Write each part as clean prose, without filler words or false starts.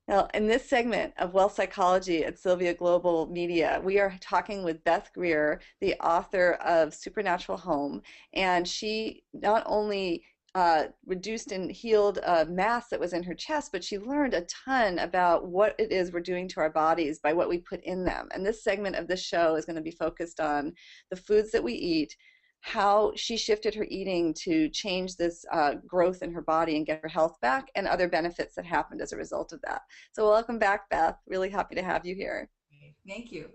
Well, in this segment of Wealth Psychology at Sylvia Global Media, we are talking with Beth Greer, the author of Supernatural Home, and she not only reduced and healed a mass that was in her chest, but she learned a ton about what it is we're doing to our bodies by what we put in them. And this segment of the show is going to be focused on the foods that we eat, how she shifted her eating to change this growth in her body and get her health back, and other benefits that happened as a result of that. So welcome back, Beth. Really happy to have you here. Thank you.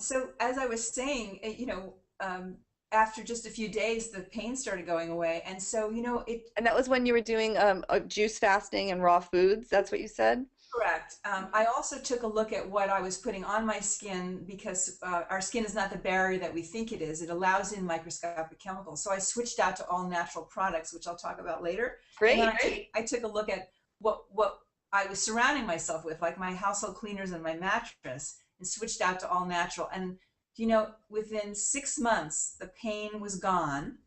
So as I was saying, after just a few days, the pain started going away, and so it. And that was when you were doing juice fasting and raw foods. That's what you said? Correct. I also took a look at what I was putting on my skin because our skin is not the barrier that we think it is. It allows in microscopic chemicals. So I switched out to all natural products, which I'll talk about later. And then Great. I took a look at what I was surrounding myself with, like my household cleaners and my mattress, and switched out to all natural. And within 6 months, the pain was gone.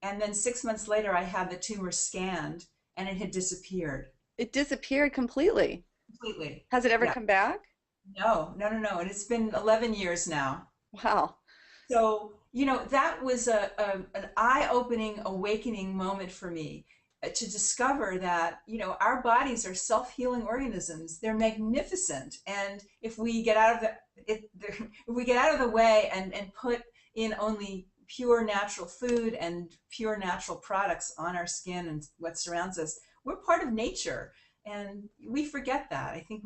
And then 6 months later, I had the tumor scanned and it had disappeared It disappeared completely. completely. Has it ever Yeah. come back? No, no, no, no. And it's been 11 years now. Wow. So, that was an eye-opening, awakening moment for me to discover that, our bodies are self-healing organisms. They're magnificent. And if we get out of if we get out of the way and put in only pure natural food and pure natural products on our skin and what surrounds us, we're part of nature. And we forget that. I think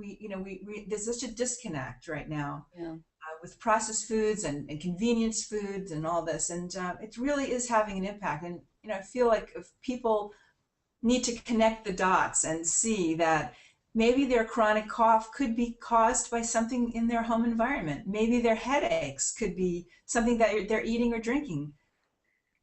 there's such a disconnect right now Yeah. with processed foods and convenience foods and all this, and it really is having an impact. And I feel like if people need to connect the dots and see that maybe their chronic cough could be caused by something in their home environment, maybe their headaches could be something that they're eating or drinking.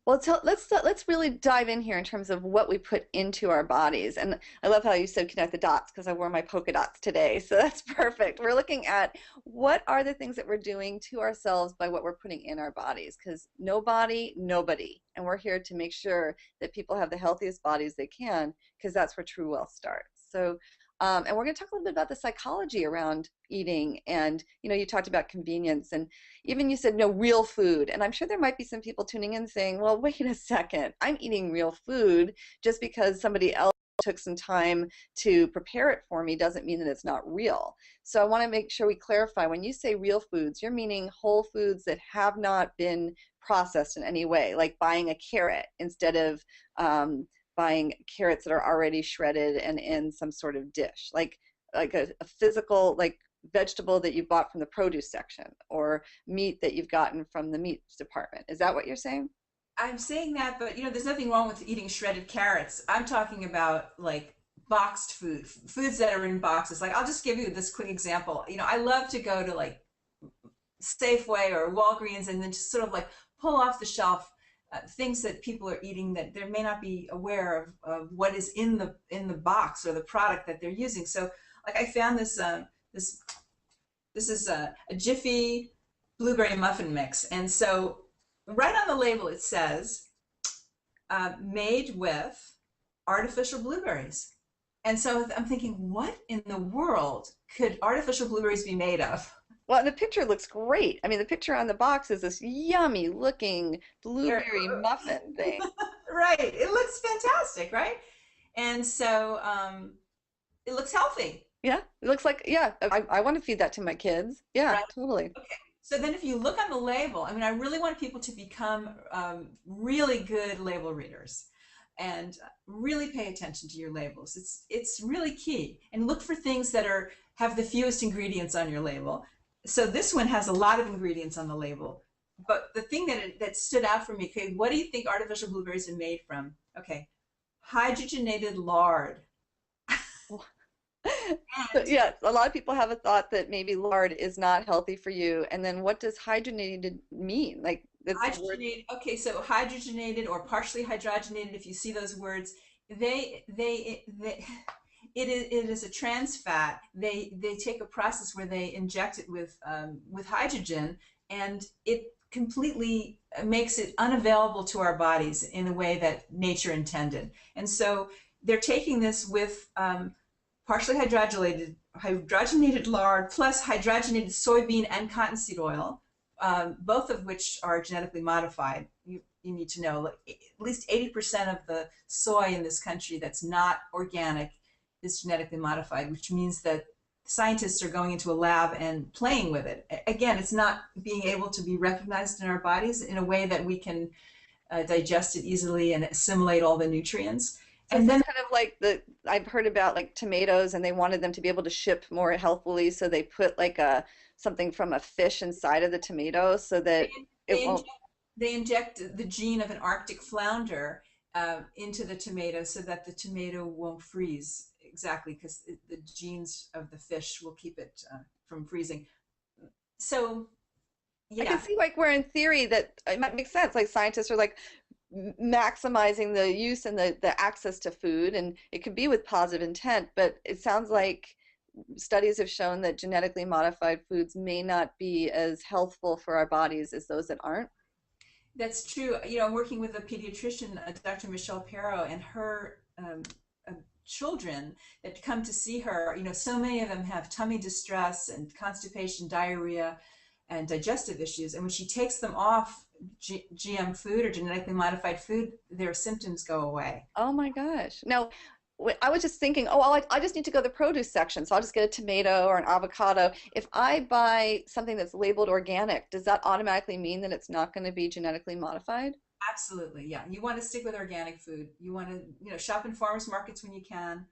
Well, let's really dive in here in terms of what we put into our bodies. And I love how you said connect the dots because I wore my polka dots today. So that's perfect. We're looking at what are the things that we're doing to ourselves by what we're putting in our bodies, because nobody, nobody. And we're here to make sure that people have the healthiest bodies they can, because that's where true wealth starts. So and we're going to talk a little bit about the psychology around eating. And you talked about convenience, and even you said no real food. And I'm sure there might be some people tuning in saying, well, wait a second, I'm eating real food. Just because somebody else took some time to prepare it for me doesn't mean that it's not real. So I want to make sure we clarify, when you say real foods, you're meaning whole foods that have not been processed in any way, like buying a carrot instead of buying carrots that are already shredded and in some sort of dish, like a physical, like vegetable that you bought from the produce section, or meat that you've gotten from the meat department. Is that what you're saying? I'm saying that, but there's nothing wrong with eating shredded carrots. I'm talking about like boxed foods that are in boxes. Like I'll just give you this quick example. I love to go to like Safeway or Walgreens and then just sort of like pull off the shelf things that people are eating that they may not be aware of what is in the box or the product that they're using. So like I found this this is a Jiffy blueberry muffin mix, and so right on the label it says made with artificial blueberries. And so I'm thinking, what in the world could artificial blueberries be made of? Well, the picture looks great. I mean, the picture on the box is this yummy looking They're, blueberry muffin thing. right. It looks fantastic, right? And so it looks healthy, Yeah, it looks like, yeah, I want to feed that to my kids. Yeah, right? totally. Okay. So then if you look on the label, I mean, I really want people to become really good label readers and really pay attention to your labels. It's really key. And look for things that are have the fewest ingredients on your label. So this one has a lot of ingredients on the label. But the thing that stood out for me, okay, what do you think artificial blueberries are made from? Okay, hydrogenated lard. So, And yeah, a lot of people have a thought that maybe lard is not healthy for you. And then what does hydrogenated mean? Like, it's a word. hydrogenated, okay, so hydrogenated or partially hydrogenated, if you see those words, they it is a trans fat. They take a process where they inject it with hydrogen, and it completely makes it unavailable to our bodies in a way that nature intended. And so they're taking this with partially hydrogenated lard plus hydrogenated soybean and cottonseed oil, both of which are genetically modified. You need to know like, at least 80% of the soy in this country that's not organic is genetically modified, which means that scientists are going into a lab and playing with it. Again, it's not being able to be recognized in our bodies in a way that we can digest it easily and assimilate all the nutrients. So is And this then kind of like I've heard about like tomatoes and they wanted them to be able to ship more healthily, so they put like a something from a fish inside of the tomato so they, that it they, won't. inject, they inject the gene of an Arctic flounder into the tomato so that the tomato won't freeze exactly because the genes of the fish will keep it from freezing. So, I can yeah, see like where in theory that it might make sense. Like scientists are like maximizing the use and the access to food, and it could be with positive intent, but it sounds like studies have shown that genetically modified foods may not be as healthful for our bodies as those that aren't. that's true. You know, I'm working with a pediatrician, Dr. Michelle Perro, and her children that come to see her. You know, so many of them have tummy distress and constipation, diarrhea, and digestive issues. And when she takes them off GM food or genetically modified food, their symptoms go away. Oh my gosh. Now, I was just thinking, oh, well, I just need to go to the produce section, so I'll just get a tomato or an avocado. If I buy something that's labeled organic, does that automatically mean that it's not going to be genetically modified? Absolutely, yeah. You want to stick with organic food. You want to, you know, shop in farmers markets when you can.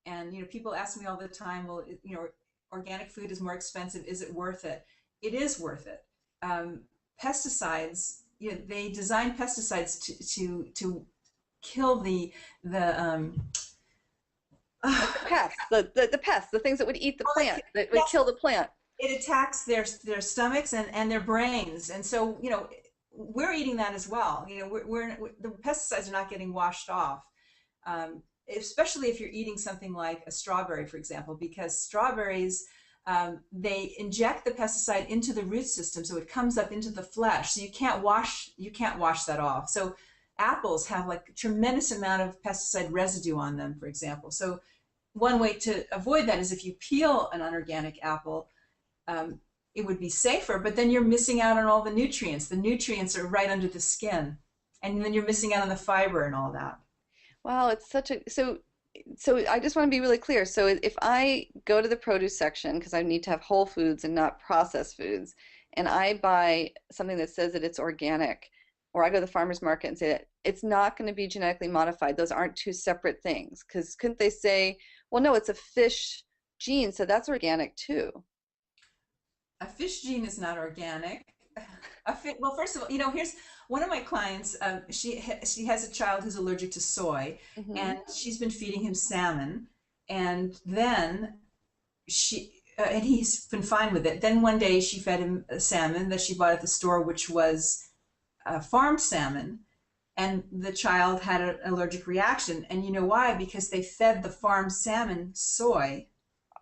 And, you know, people ask me all the time, well, you know, organic food is more expensive. Is it worth it? It is worth it. Um, Pesticides, you know, they design pesticides to kill the Like the pests, the pests, the things that would eat the plant, that would yes, kill the plant. it attacks their stomachs and their brains, and so you know we're eating that as well. You know, the pesticides are not getting washed off, especially if you're eating something like a strawberry, for example, because strawberries they inject the pesticide into the root system, so it comes up into the flesh. So you can't wash that off. So apples have like a tremendous amount of pesticide residue on them, for example. So one way to avoid that is if you peel an unorganic apple, um, it would be safer, but then you're missing out on all the nutrients. The nutrients are right under the skin, and then you're missing out on the fiber and all that. Wow, it's such a so I just want to be really clear. So if I go to the produce section because I need to have whole foods and not processed foods, and I buy something that says that it's organic, or I go to the farmer's market and say that it's not going to be genetically modified, those aren't two separate things. Because couldn't they say, well, no, it's a fish gene, so that's organic too. A fish gene is not organic. Well, first of all, you know, here's one of my clients. She has a child who's allergic to soy, Hmm. and she's been feeding him salmon, and then and he's been fine with it. Then one day she fed him a salmon that she bought at the store, which was farmed salmon, and the child had an allergic reaction. And you know why? Because they fed the farmed salmon soy.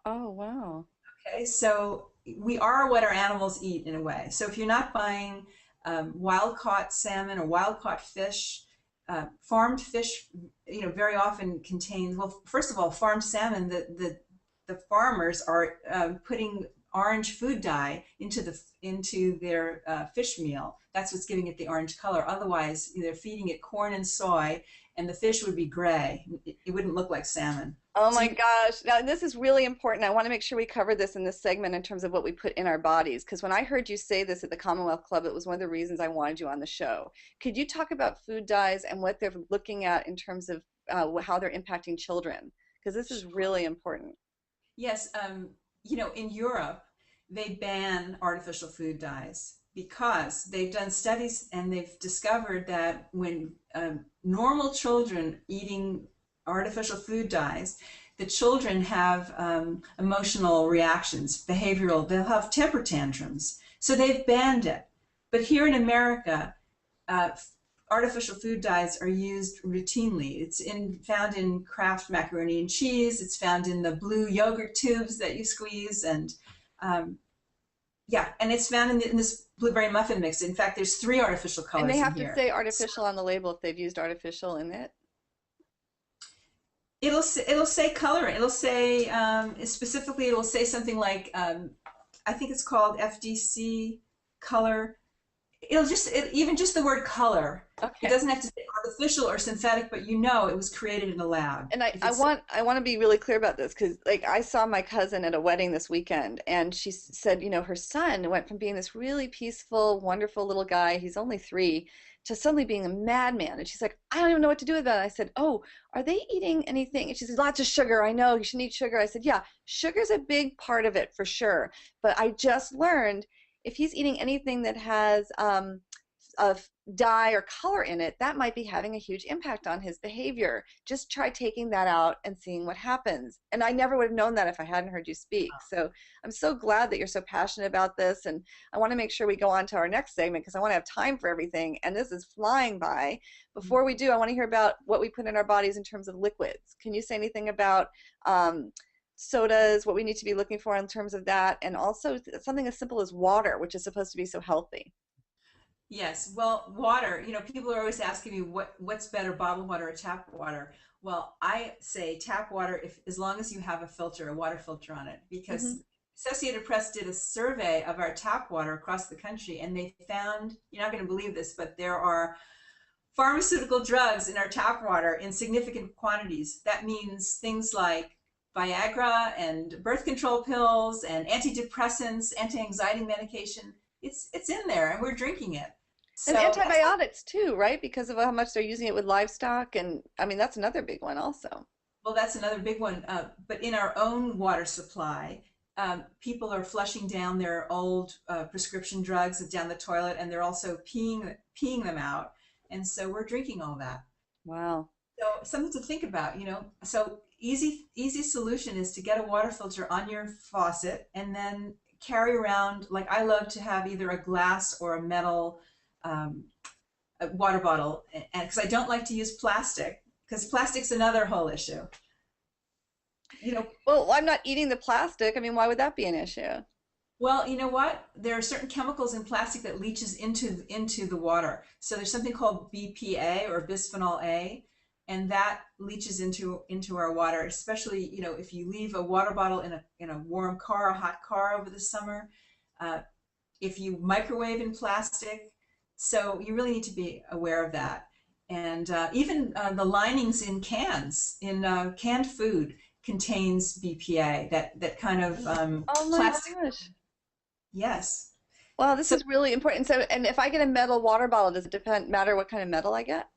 Oh, wow. Okay, so we are what our animals eat in a way. So if you're not buying wild caught salmon or wild caught fish, farmed fish, you know, very often contains, well, first of all, farmed salmon, the farmers are putting orange food dye into their fish meal. That's what's giving it the orange color. Otherwise, they're feeding it corn and soy, and the fish would be gray. It wouldn't look like salmon. Oh So my you, gosh. Now, this is really important. I want to make sure we cover this in this segment in terms of what we put in our bodies. Because when I heard you say this at the Commonwealth Club, it was one of the reasons I wanted you on the show. Could you talk about food dyes and what they're looking at in terms of how they're impacting children? Because this is really important. yes, you know, in Europe, they ban artificial food dyes because they've done studies and they've discovered that when normal children eating artificial food dyes, the children have emotional reactions, behavioral, they'll have temper tantrums. So they've banned it. But here in America, uh, artificial food dyes are used routinely. Found in Kraft macaroni and cheese. It's found in the blue yogurt tubes that you squeeze, and um, yeah, and it's found in this blueberry muffin mix. In fact, there's three artificial And they colors in have to here. say artificial on the label if they've used artificial in it. It'll say colorant. It'll say specifically. It'll say something like I think it's called FDC color. Even just the word color. It Okay. doesn't have to say artificial or synthetic, but you know it was created in a lab. And I, If I it's want I want to be really clear about this because like I saw my cousin at a wedding this weekend and she said, her son went from being this really peaceful, wonderful little guy, he's only 3, to suddenly being a madman. And she's like, I don't even know what to do with that. I said, oh, are they eating anything? And she says, lots of sugar. I know you shouldn't eat sugar. I said, yeah, sugar's a big part of it for sure. But I just learned if he's eating anything that has of dye or color in it, that might be having a huge impact on his behavior. Just try taking that out and seeing what happens. And I never would have known that if I hadn't heard you speak. So I'm so glad that you're so passionate about this. And I want to make sure we go on to our next segment because I want to have time for everything. And this is flying by. Before we do, I want to hear about what we put in our bodies in terms of liquids. Can you say anything about sodas, what we need to be looking for in terms of that, and also something as simple as water, which is supposed to be so healthy? Yes, well, water, people are always asking me what's better, bottled water or tap water. Well, I say tap water if as long as you have a filter, a water filter on it, Hmm. because Associated Press did a survey of our tap water across the country, and they found, you're not going to believe this, but there are pharmaceutical drugs in our tap water in significant quantities. That means things like Viagra and birth control pills and antidepressants, anti-anxiety medication. It's in there, and we're drinking it. And So that's antibiotics too, right? Because of how much they're using it with livestock. And I mean, that's another big one also. well, that's another big one. But in our own water supply, people are flushing down their old prescription drugs down the toilet, and they're also peeing them out. And so we're drinking all that. Wow. So something to think about. So easy solution is to get a water filter on your faucet and then carry around. Like I love to have either a glass or a metal um, a water bottle, and because I don't like to use plastic, because plastic's another whole issue. You know, Well, I'm not eating the plastic. I mean, why would that be an issue? well, you know what? There are certain chemicals in plastic that leaches into the water. So there's something called BPA or bisphenol A, and that leaches into our water. Especially, if you leave a water bottle in a warm car, a hot car over the summer, uh, if you microwave in plastic. So you really need to be aware of that. And even the linings in cans, in canned food, contains BPA. That kind of Oh my plastic. gosh. Yes. Wow, this So is really important. So, and if I get a metal water bottle, does it matter what kind of metal I get?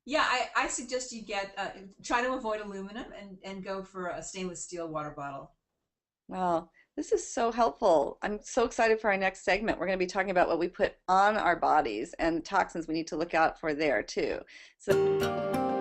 yeah, I suggest you get try to avoid aluminum and go for a stainless steel water bottle. Wow, this is so helpful. I'm so excited for our next segment. We're going to be talking about what we put on our bodies and toxins we need to look out for there too. So